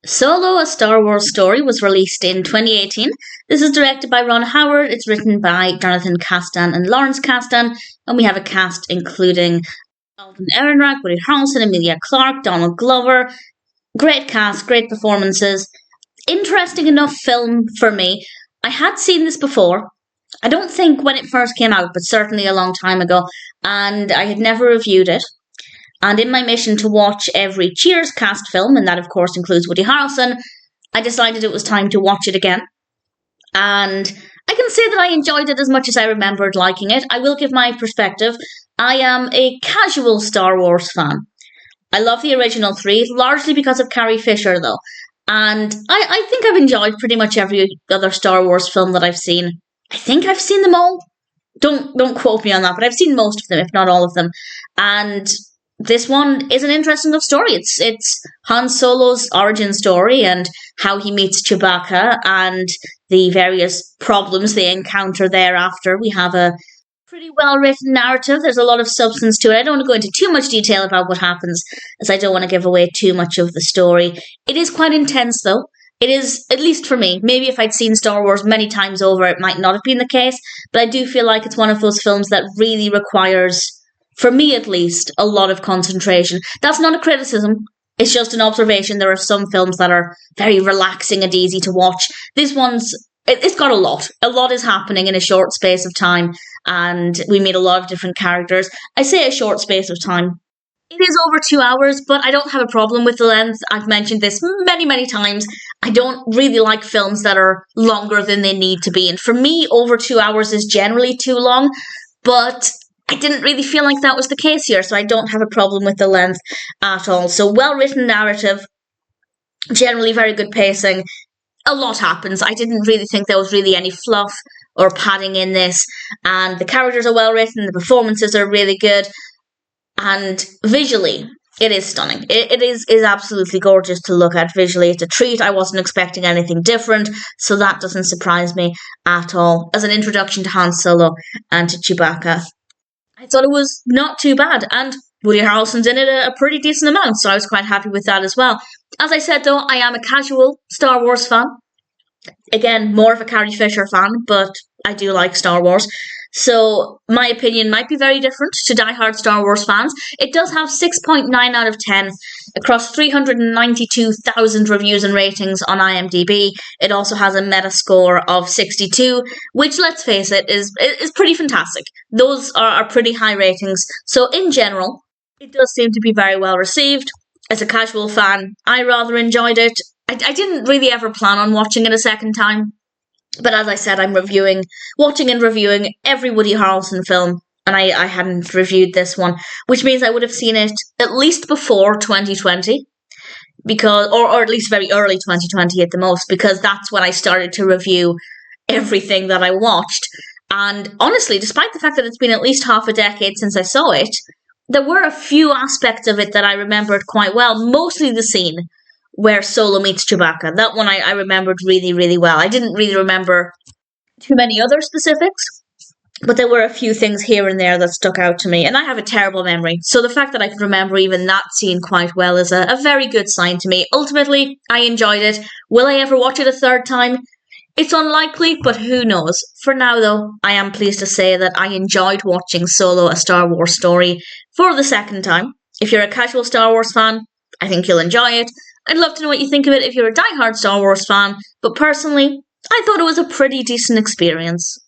Solo, a Star Wars story, was released in 2018. This is directed by Ron Howard. It's written by Jonathan Kasdan and Lawrence Kasdan. And we have a cast including Alden Ehrenreich, Woody Harrelson, Emilia Clarke, Donald Glover. Great cast, great performances. Interesting enough film for me. I had seen this before. I don't think when it first came out, but certainly a long time ago. And I had never reviewed it. And in my mission to watch every Cheers cast film, and that of course includes Woody Harrelson, I decided it was time to watch it again. And I can say that I enjoyed it as much as I remembered liking it. I will give my perspective. I am a casual Star Wars fan. I love the original three, largely because of Carrie Fisher though. And I think I've enjoyed pretty much every other Star Wars film that I've seen. I think I've seen them all. Don't quote me on that, but I've seen most of them, if not all of them. And this one is an interesting enough story. It's Han Solo's origin story and how he meets Chewbacca and the various problems they encounter thereafter. We have a pretty well-written narrative. There's a lot of substance to it. I don't want to go into too much detail about what happens, as I don't want to give away too much of the story. It is quite intense, though. It is, at least for me. Maybe if I'd seen Star Wars many times over, it might not have been the case. But I do feel like it's one of those films that really requires, for me at least, a lot of concentration. That's not a criticism. It's just an observation. There are some films that are very relaxing and easy to watch. This one's, it's got a lot. A lot is happening in a short space of time. And we meet a lot of different characters. I say a short space of time. It is over 2 hours, but I don't have a problem with the length. I've mentioned this many, many times. I don't really like films that are longer than they need to be. And for me, over 2 hours is generally too long. But I didn't really feel like that was the case here, so I don't have a problem with the length at all. So well-written narrative, generally very good pacing. A lot happens. I didn't really think there was really any fluff or padding in this. And the characters are well-written, the performances are really good. And visually, it is stunning. It is absolutely gorgeous to look at visually. It's a treat. I wasn't expecting anything different, so that doesn't surprise me at all. As an introduction to Han Solo and to Chewbacca, I thought it was not too bad. And Woody Harrelson's in it a pretty decent amount, so I was quite happy with that as well. As I said, though, I am a casual Star Wars fan. Again, more of a Carrie Fisher fan, but I do like Star Wars. So my opinion might be very different to diehard Star Wars fans. It does have 6.9 out of 10 across 392,000 reviews and ratings on IMDb. It also has a Metascore of 62, which, let's face it, is pretty fantastic. Those are pretty high ratings. So in general, it does seem to be very well received. As a casual fan, I rather enjoyed it. I didn't really ever plan on watching it a second time. But as I said, I'm watching and reviewing every Woody Harrelson film, and I hadn't reviewed this one, which means I would have seen it at least before 2020, or at least very early 2020 at the most, because that's when I started to review everything that I watched. And honestly, despite the fact that it's been at least half a decade since I saw it, there were a few aspects of it that I remembered quite well, mostly the scene where Solo meets Chewbacca. That one I remembered really, really well. I didn't really remember too many other specifics, but there were a few things here and there that stuck out to me, and I have a terrible memory, so the fact that I can remember even that scene quite well is a very good sign to me. Ultimately, I enjoyed it. Will I ever watch it a third time? It's unlikely, but who knows. For now, though, I am pleased to say that I enjoyed watching Solo, a Star Wars story, for the second time. If you're a casual Star Wars fan, I think you'll enjoy it. I'd love to know what you think of it if you're a diehard Star Wars fan, but personally, I thought it was a pretty decent experience.